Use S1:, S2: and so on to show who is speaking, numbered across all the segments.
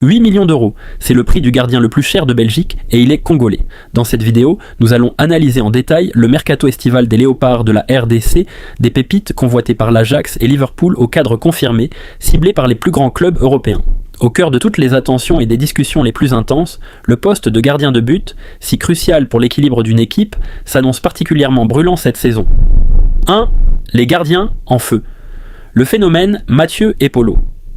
S1: 8 millions d'euros, c'est le prix du gardien le plus cher de Belgique et il est congolais. Dans cette vidéo, nous allons analyser en détail le mercato estival des Léopards de la RDC, des pépites convoitées par l'Ajax et Liverpool au cadre confirmé, ciblées par les plus grands clubs européens. Au cœur de toutes les attentions et des discussions les plus intenses, le poste de gardien de but, si crucial pour l'équilibre d'une équipe, s'annonce particulièrement brûlant cette saison. 1. Les gardiens en feu. Le phénomène Mathieu Epolo.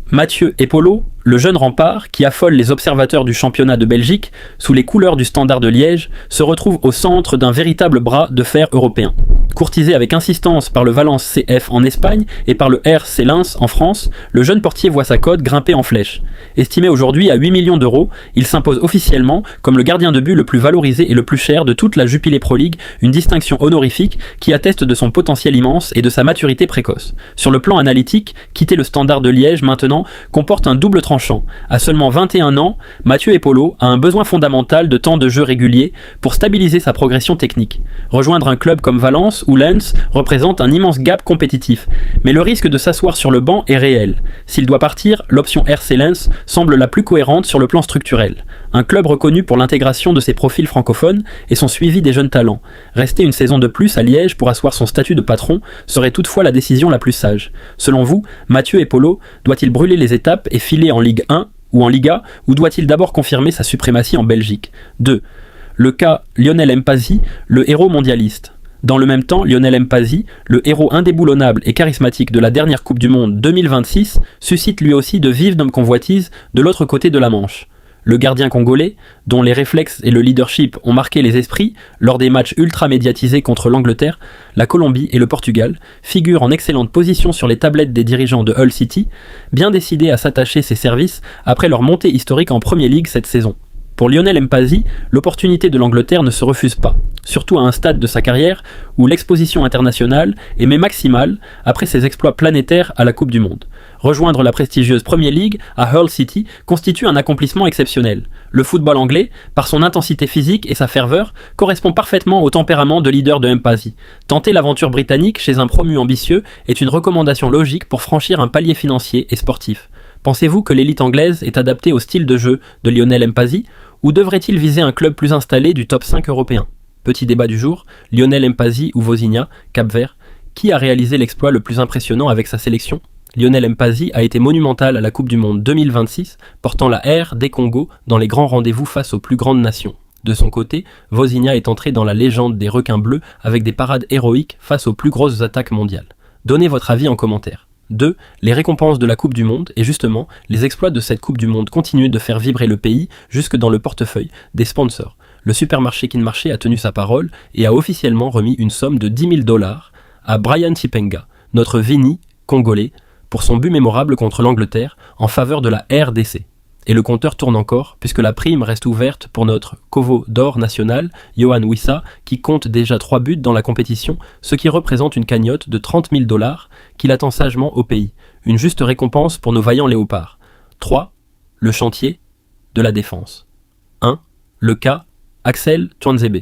S1: Mathieu Epolo, le jeune rempart qui affole les observateurs du championnat de Belgique sous les couleurs du Standard de Liège, se retrouve au centre d'un véritable bras de fer européen. Courtisé avec insistance par le Valence CF en Espagne et par le RC Lens en France, le jeune portier voit sa cote grimper en flèche. Estimé aujourd'hui à 8 millions d'euros, il s'impose officiellement comme le gardien de but le plus valorisé et le plus cher de toute la Jupiler Pro League, une distinction honorifique qui atteste de son potentiel immense et de sa maturité précoce. Sur le plan analytique, quitter le Standard de Liège maintenant comporte un double tranchant. À seulement 21 ans, Mathieu Epolo a un besoin fondamental de temps de jeu régulier pour stabiliser sa progression technique. Rejoindre un club comme Valence ou Lens représente un immense gap compétitif, mais le risque de s'asseoir sur le banc est réel. S'il doit partir, l'option RC Lens semble la plus cohérente sur le plan structurel. Un club reconnu pour l'intégration de ses profils francophones et son suivi des jeunes talents. Rester une saison de plus à Liège pour asseoir son statut de patron serait toutefois la décision la plus sage. Selon vous, Mathieu Epolo doit-il brûler les étapes et filer en Ligue 1 ou en Liga, ou doit-il d'abord confirmer sa suprématie en Belgique ? 2. Le cas Lionel Mpasi, le héros mondialiste. Dans le même temps, Lionel Mpasi, le héros indéboulonnable et charismatique de la dernière Coupe du Monde 2026, suscite lui aussi de vives convoitises de l'autre côté de la Manche. Le gardien congolais, dont les réflexes et le leadership ont marqué les esprits lors des matchs ultra médiatisés contre l'Angleterre, la Colombie et le Portugal, figure en excellente position sur les tablettes des dirigeants de Hull City, bien décidés à s'attacher ses services après leur montée historique en Premier League cette saison. Pour Lionel Mpasi, l'opportunité de l'Angleterre ne se refuse pas, surtout à un stade de sa carrière où l'exposition internationale est mais maximale après ses exploits planétaires à la Coupe du Monde. Rejoindre la prestigieuse Premier League à Hull City constitue un accomplissement exceptionnel. Le football anglais, par son intensité physique et sa ferveur, correspond parfaitement au tempérament de leader de Mpasi. Tenter l'aventure britannique chez un promu ambitieux est une recommandation logique pour franchir un palier financier et sportif. Pensez-vous que l'élite anglaise est adaptée au style de jeu de Lionel Mpasi, ou devrait-il viser un club plus installé du top 5 européen ? Petit débat du jour, Lionel Mpasi ou Vozinha, Cap-Vert, qui a réalisé l'exploit le plus impressionnant avec sa sélection ? Lionel Mpasi a été monumental à la Coupe du Monde 2026, portant la R des Congo dans les grands rendez-vous face aux plus grandes nations. De son côté, Vozinha est entré dans la légende des requins bleus avec des parades héroïques face aux plus grosses attaques mondiales. Donnez votre avis en commentaire. 2. Les récompenses de la Coupe du Monde, et justement, les exploits de cette Coupe du Monde continuent de faire vibrer le pays jusque dans le portefeuille des sponsors. Le supermarché Kinmarché a tenu sa parole et a officiellement remis une somme de 10 000 $ à Brian Chipenga, notre Vini congolais, pour son but mémorable contre l'Angleterre en faveur de la RDC. Et le compteur tourne encore, puisque la prime reste ouverte pour notre Kovo d'or national, Yohan Wissa, qui compte déjà 3 buts dans la compétition, ce qui représente une cagnotte de 30 000 $ qu'il attend sagement au pays. Une juste récompense pour nos vaillants léopards. 3. Le chantier de la défense. 1. Le cas Axel Tuanzebe.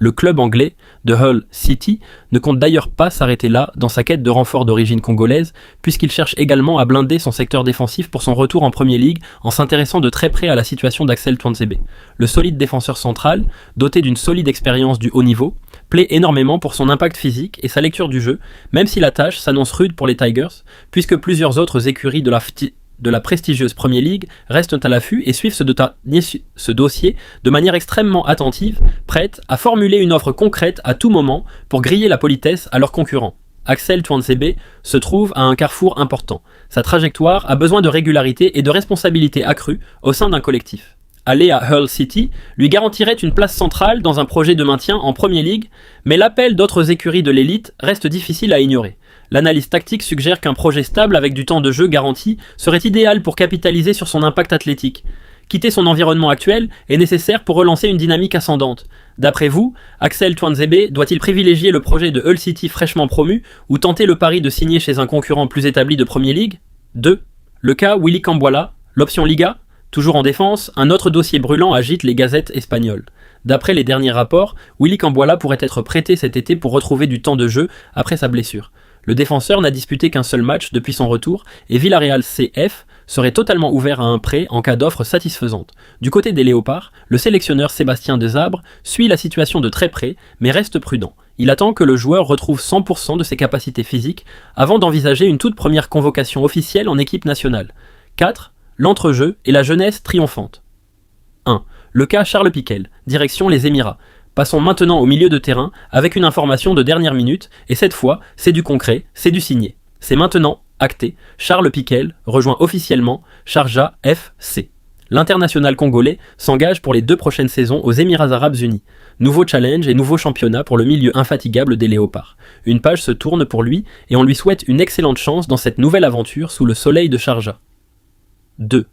S1: Le club anglais de Hull City ne compte d'ailleurs pas s'arrêter là dans sa quête de renfort d'origine congolaise, puisqu'il cherche également à blinder son secteur défensif pour son retour en Premier League en s'intéressant de très près à la situation d'Axel Tuanzebe. Le solide défenseur central, doté d'une solide expérience du haut niveau, plaît énormément pour son impact physique et sa lecture du jeu, même si la tâche s'annonce rude pour les Tigers, puisque plusieurs autres écuries de la prestigieuse Premier League restent à l'affût et suivent ce dossier de manière extrêmement attentive, prête à formuler une offre concrète à tout moment pour griller la politesse à leurs concurrents. Axel Tuanzebe se trouve à un carrefour important. Sa trajectoire a besoin de régularité et de responsabilité accrue au sein d'un collectif. Aller à Hull City lui garantirait une place centrale dans un projet de maintien en Premier League, mais l'appel d'autres écuries de l'élite reste difficile à ignorer. L'analyse tactique suggère qu'un projet stable avec du temps de jeu garanti serait idéal pour capitaliser sur son impact athlétique. Quitter son environnement actuel est nécessaire pour relancer une dynamique ascendante. D'après vous, Axel Tuanzebe doit-il privilégier le projet de Hull City fraîchement promu ou tenter le pari de signer chez un concurrent plus établi de Premier League ? 2. Le cas Willy Camboila, l'option Liga ? Toujours en défense, un autre dossier brûlant agite les gazettes espagnoles. D'après les derniers rapports, Willy Camboila pourrait être prêté cet été pour retrouver du temps de jeu après sa blessure. Le défenseur n'a disputé qu'un seul match depuis son retour et Villarreal CF serait totalement ouvert à un prêt en cas d'offre satisfaisante. Du côté des Léopards, le sélectionneur Sébastien Desabre suit la situation de très près mais reste prudent. Il attend que le joueur retrouve 100% de ses capacités physiques avant d'envisager une toute première convocation officielle en équipe nationale. 4. L'entrejeu et la jeunesse triomphante. 1. Le cas Charles Piquel, direction les Émirats. Passons maintenant au milieu de terrain avec une information de dernière minute, et cette fois, c'est du concret, c'est du signé. C'est maintenant acté, Charles Piquel rejoint officiellement Sharjah FC. L'international congolais s'engage pour les 2 prochaines saisons aux Émirats Arabes Unis. Nouveau challenge et nouveau championnat pour le milieu infatigable des Léopards. Une page se tourne pour lui et on lui souhaite une excellente chance dans cette nouvelle aventure sous le soleil de Sharjah. 2.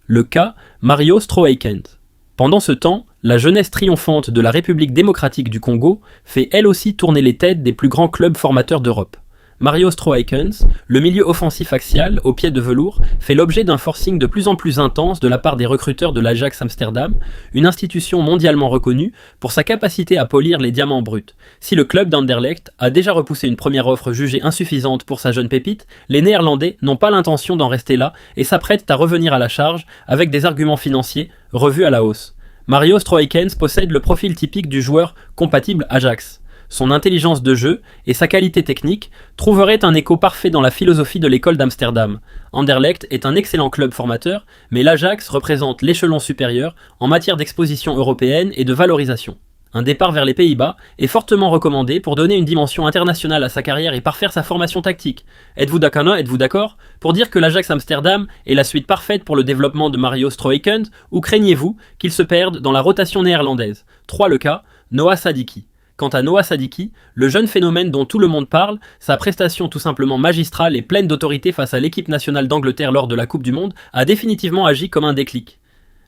S1: Le cas Mario Stroheikens. Pendant ce temps, la jeunesse triomphante de la République démocratique du Congo fait elle aussi tourner les têtes des plus grands clubs formateurs d'Europe. Mario Stroheikens, le milieu offensif axial, au pied de velours, fait l'objet d'un forcing de plus en plus intense de la part des recruteurs de l'Ajax Amsterdam, une institution mondialement reconnue pour sa capacité à polir les diamants bruts. Si le club d'Anderlecht a déjà repoussé une première offre jugée insuffisante pour sa jeune pépite, les Néerlandais n'ont pas l'intention d'en rester là et s'apprêtent à revenir à la charge avec des arguments financiers revus à la hausse. Mario Stroheikens possède le profil typique du joueur compatible Ajax. Son intelligence de jeu et sa qualité technique trouveraient un écho parfait dans la philosophie de l'école d'Amsterdam. Anderlecht est un excellent club formateur, mais l'Ajax représente l'échelon supérieur en matière d'exposition européenne et de valorisation. Un départ vers les Pays-Bas est fortement recommandé pour donner une dimension internationale à sa carrière et parfaire sa formation tactique. Êtes-vous d'accord pour dire que l'Ajax Amsterdam est la suite parfaite pour le développement de Mario Stroheikens, ou craignez-vous qu'il se perde dans la rotation néerlandaise? 3. Le cas Noah Sadiki. Quant à Noah Sadiki, le jeune phénomène dont tout le monde parle, sa prestation tout simplement magistrale et pleine d'autorité face à l'équipe nationale d'Angleterre lors de la Coupe du Monde, a définitivement agi comme un déclic.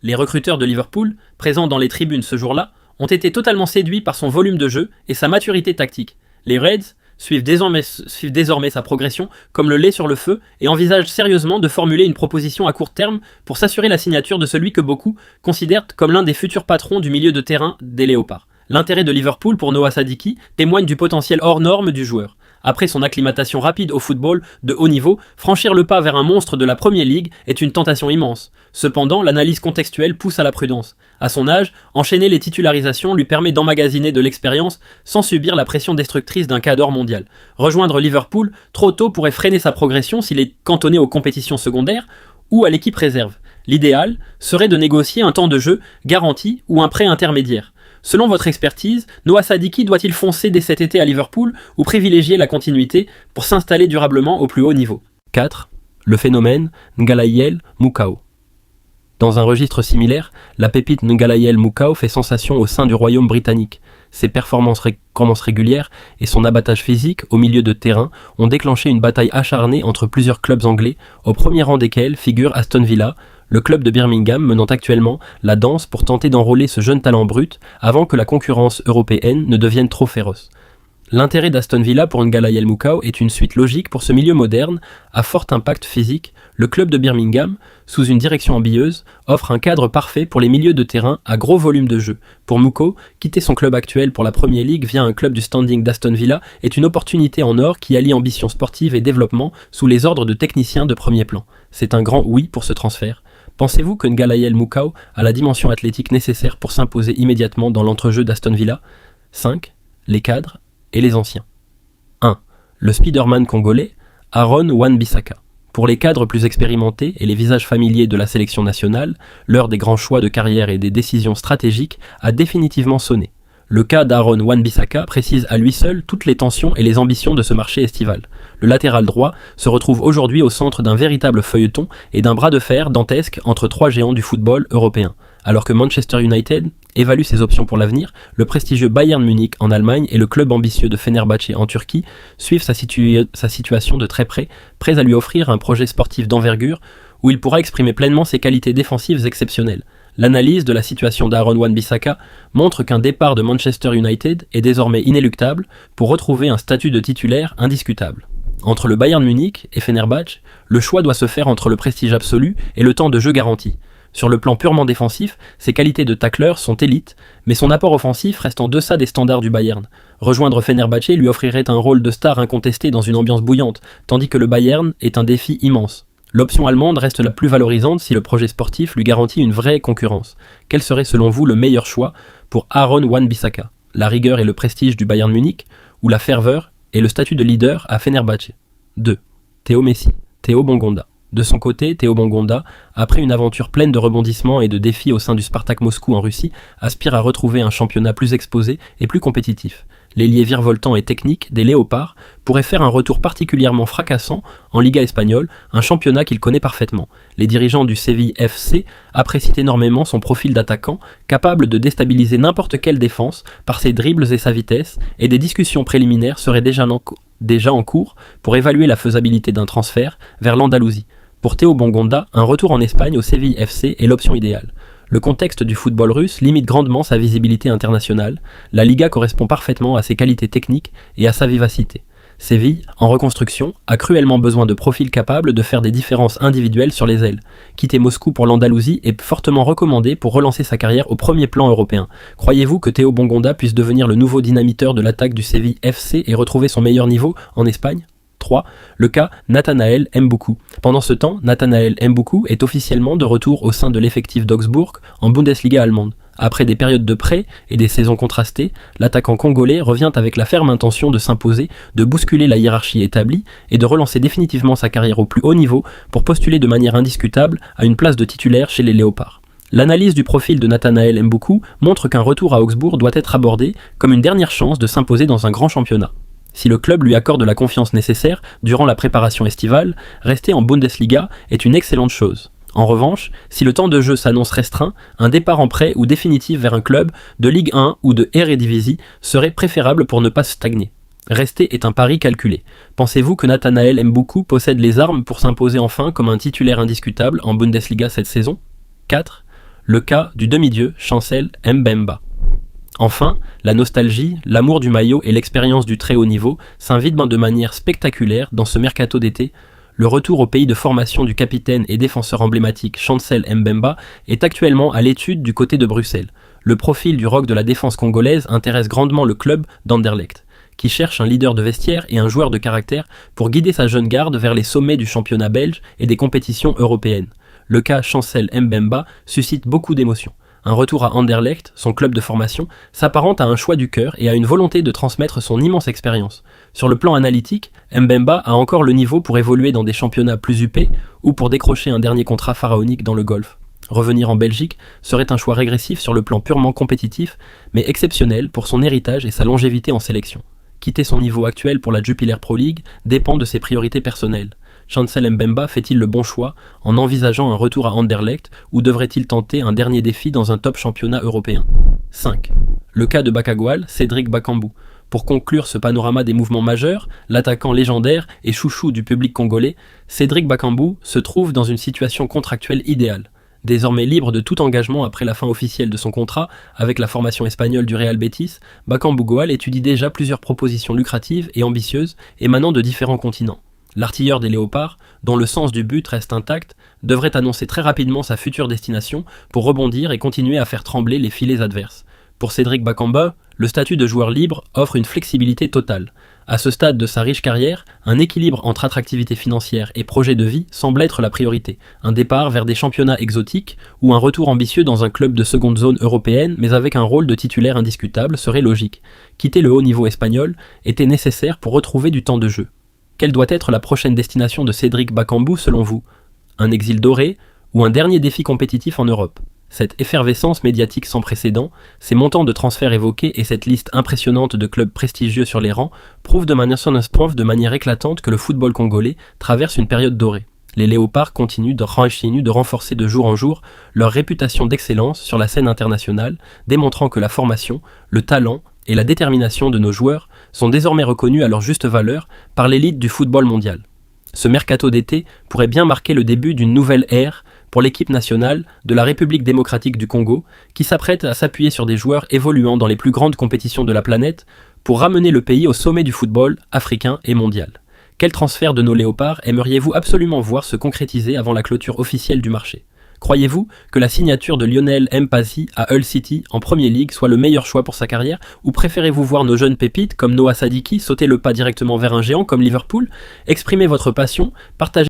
S1: Les recruteurs de Liverpool, présents dans les tribunes ce jour-là, ont été totalement séduits par son volume de jeu et sa maturité tactique. Les Reds suivent désormais sa progression comme le lait sur le feu et envisagent sérieusement de formuler une proposition à court terme pour s'assurer la signature de celui que beaucoup considèrent comme l'un des futurs patrons du milieu de terrain des Léopards. L'intérêt de Liverpool pour Noah Sadiki témoigne du potentiel hors norme du joueur. Après son acclimatation rapide au football de haut niveau, franchir le pas vers un monstre de la Premier League est une tentation immense. Cependant, l'analyse contextuelle pousse à la prudence. À son âge, enchaîner les titularisations lui permet d'emmagasiner de l'expérience sans subir la pression destructrice d'un cadre mondial. Rejoindre Liverpool trop tôt pourrait freiner sa progression s'il est cantonné aux compétitions secondaires ou à l'équipe réserve. L'idéal serait de négocier un temps de jeu garanti ou un prêt intermédiaire. Selon votre expertise, Noah Sadiki doit-il foncer dès cet été à Liverpool ou privilégier la continuité pour s'installer durablement au plus haut niveau? 4. Le phénomène Ngalayel Mukau. Dans un registre similaire, la pépite Ngalayel Mukau fait sensation au sein du royaume britannique. Ses performances régulières et son abattage physique au milieu de terrain ont déclenché une bataille acharnée entre plusieurs clubs anglais, au premier rang desquels figure Aston Villa, le club de Birmingham menant actuellement la danse pour tenter d'enrôler ce jeune talent brut avant que la concurrence européenne ne devienne trop féroce. L'intérêt d'Aston Villa pour Ngalayel Mukau est une suite logique pour ce milieu moderne, à fort impact physique. Le club de Birmingham, sous une direction ambitieuse, offre un cadre parfait pour les milieux de terrain à gros volume de jeu. Pour Mukau, quitter son club actuel pour la Premier League via un club du standing d'Aston Villa est une opportunité en or qui allie ambition sportive et développement sous les ordres de techniciens de premier plan. C'est un grand oui pour ce transfert. Pensez-vous que Ngalayel Mukau a la dimension athlétique nécessaire pour s'imposer immédiatement dans l'entrejeu d'Aston Villa? 5. Les cadres et les anciens. 1. Le Spiderman congolais, Aaron Wan-Bissaka. Pour les cadres plus expérimentés et les visages familiers de la sélection nationale, l'heure des grands choix de carrière et des décisions stratégiques a définitivement sonné. Le cas d'Aaron Wan-Bissaka précise à lui seul toutes les tensions et les ambitions de ce marché estival. Le latéral droit se retrouve aujourd'hui au centre d'un véritable feuilleton et d'un bras de fer dantesque entre 3 géants du football européen. Alors que Manchester United évalue ses options pour l'avenir, le prestigieux Bayern Munich en Allemagne et le club ambitieux de Fenerbahçe en Turquie suivent sa situation de très près, prêts à lui offrir un projet sportif d'envergure où il pourra exprimer pleinement ses qualités défensives exceptionnelles. L'analyse de la situation d'Aaron Wan-Bissaka montre qu'un départ de Manchester United est désormais inéluctable pour retrouver un statut de titulaire indiscutable. Entre le Bayern Munich et Fenerbahçe, le choix doit se faire entre le prestige absolu et le temps de jeu garanti. Sur le plan purement défensif, ses qualités de tacleur sont élites, mais son apport offensif reste en deçà des standards du Bayern. Rejoindre Fenerbahçe lui offrirait un rôle de star incontesté dans une ambiance bouillante, tandis que le Bayern est un défi immense. L'option allemande reste la plus valorisante si le projet sportif lui garantit une vraie concurrence. Quel serait selon vous le meilleur choix pour Aaron Wan-Bissaka? La rigueur et le prestige du Bayern Munich, ou la ferveur et le statut de leader à Fenerbahçe? 2. Théo Messi, Théo Bongonda. De son côté, Théo Bongonda, après une aventure pleine de rebondissements et de défis au sein du Spartak Moscou en Russie, aspire à retrouver un championnat plus exposé et plus compétitif. L'ailier virevoltant et technique des Léopards pourrait faire un retour particulièrement fracassant en Liga espagnole, un championnat qu'il connaît parfaitement. Les dirigeants du Séville FC apprécient énormément son profil d'attaquant, capable de déstabiliser n'importe quelle défense par ses dribbles et sa vitesse, et des discussions préliminaires seraient déjà en cours pour évaluer la faisabilité d'un transfert vers l'Andalousie. Pour Théo Bongonda, un retour en Espagne au Séville FC est l'option idéale. Le contexte du football russe limite grandement sa visibilité internationale. La Liga correspond parfaitement à ses qualités techniques et à sa vivacité. Séville, en reconstruction, a cruellement besoin de profils capables de faire des différences individuelles sur les ailes. Quitter Moscou pour l'Andalousie est fortement recommandé pour relancer sa carrière au premier plan européen. Croyez-vous que Théo Bongonda puisse devenir le nouveau dynamiteur de l'attaque du Séville FC et retrouver son meilleur niveau en Espagne ? 3. Le cas Nathanael Mboukou. Pendant ce temps, Nathanael Mboukou est officiellement de retour au sein de l'effectif d'Augsbourg en Bundesliga allemande. Après des périodes de prêt et des saisons contrastées, l'attaquant congolais revient avec la ferme intention de s'imposer, de bousculer la hiérarchie établie et de relancer définitivement sa carrière au plus haut niveau pour postuler de manière indiscutable à une place de titulaire chez les Léopards. L'analyse du profil de Nathanael Mboukou montre qu'un retour à Augsbourg doit être abordé comme une dernière chance de s'imposer dans un grand championnat. Si le club lui accorde la confiance nécessaire durant la préparation estivale, rester en Bundesliga est une excellente chose. En revanche, si le temps de jeu s'annonce restreint, un départ en prêt ou définitif vers un club de Ligue 1 ou de Eredivisie serait préférable pour ne pas stagner. Rester est un pari calculé. Pensez-vous que Nathanael Mboukou possède les armes pour s'imposer enfin comme un titulaire indiscutable en Bundesliga cette saison? 4. Le cas du demi-dieu Chancel Mbemba. Enfin, la nostalgie, l'amour du maillot et l'expérience du très haut niveau s'invitent de manière spectaculaire dans ce mercato d'été. Le retour au pays de formation du capitaine et défenseur emblématique Chancel Mbemba est actuellement à l'étude du côté de Bruxelles. Le profil du roc de la défense congolaise intéresse grandement le club d'Anderlecht, qui cherche un leader de vestiaire et un joueur de caractère pour guider sa jeune garde vers les sommets du championnat belge et des compétitions européennes. Le cas Chancel Mbemba suscite beaucoup d'émotions. Un retour à Anderlecht, son club de formation, s'apparente à un choix du cœur et à une volonté de transmettre son immense expérience. Sur le plan analytique, Mbemba a encore le niveau pour évoluer dans des championnats plus huppés ou pour décrocher un dernier contrat pharaonique dans le golf. Revenir en Belgique serait un choix régressif sur le plan purement compétitif, mais exceptionnel pour son héritage et sa longévité en sélection. Quitter son niveau actuel pour la Jupiler Pro League dépend de ses priorités personnelles. Chancel Mbemba fait-il le bon choix en envisageant un retour à Anderlecht ou devrait-il tenter un dernier défi dans un top championnat européen? 5. Le cas de Bakagual, Cédric Bakambu. Pour conclure ce panorama des mouvements majeurs, l'attaquant légendaire et chouchou du public congolais, Cédric Bakambu se trouve dans une situation contractuelle idéale. Désormais libre de tout engagement après la fin officielle de son contrat avec la formation espagnole du Real Betis, Bakambu Goal étudie déjà plusieurs propositions lucratives et ambitieuses émanant de différents continents. L'artilleur des Léopards, dont le sens du but reste intact, devrait annoncer très rapidement sa future destination pour rebondir et continuer à faire trembler les filets adverses. Pour Cédric Bakambu, le statut de joueur libre offre une flexibilité totale. À ce stade de sa riche carrière, un équilibre entre attractivité financière et projet de vie semble être la priorité. Un départ vers des championnats exotiques ou un retour ambitieux dans un club de seconde zone européenne mais avec un rôle de titulaire indiscutable serait logique. Quitter le haut niveau espagnol était nécessaire pour retrouver du temps de jeu. Quelle doit être la prochaine destination de Cédric Bakambu selon vous? Un exil doré ou un dernier défi compétitif en Europe? Cette effervescence médiatique sans précédent, ces montants de transferts évoqués et cette liste impressionnante de clubs prestigieux sur les rangs prouvent de manière éclatante que le football congolais traverse une période dorée. Les Léopards continuent de renforcer de jour en jour leur réputation d'excellence sur la scène internationale, démontrant que la formation, le talent et la détermination de nos joueurs sont désormais reconnus à leur juste valeur par l'élite du football mondial. Ce mercato d'été pourrait bien marquer le début d'une nouvelle ère pour l'équipe nationale de la République démocratique du Congo, qui s'apprête à s'appuyer sur des joueurs évoluant dans les plus grandes compétitions de la planète pour ramener le pays au sommet du football africain et mondial. Quel transfert de nos Léopards aimeriez-vous absolument voir se concrétiser avant la clôture officielle du marché? Croyez-vous que la signature de Lionel Mpasi à Hull City en Premier League soit le meilleur choix pour sa carrière, ou préférez-vous voir nos jeunes pépites comme Noah Sadiki sauter le pas directement vers un géant comme Liverpool? Exprimez votre passion, partagez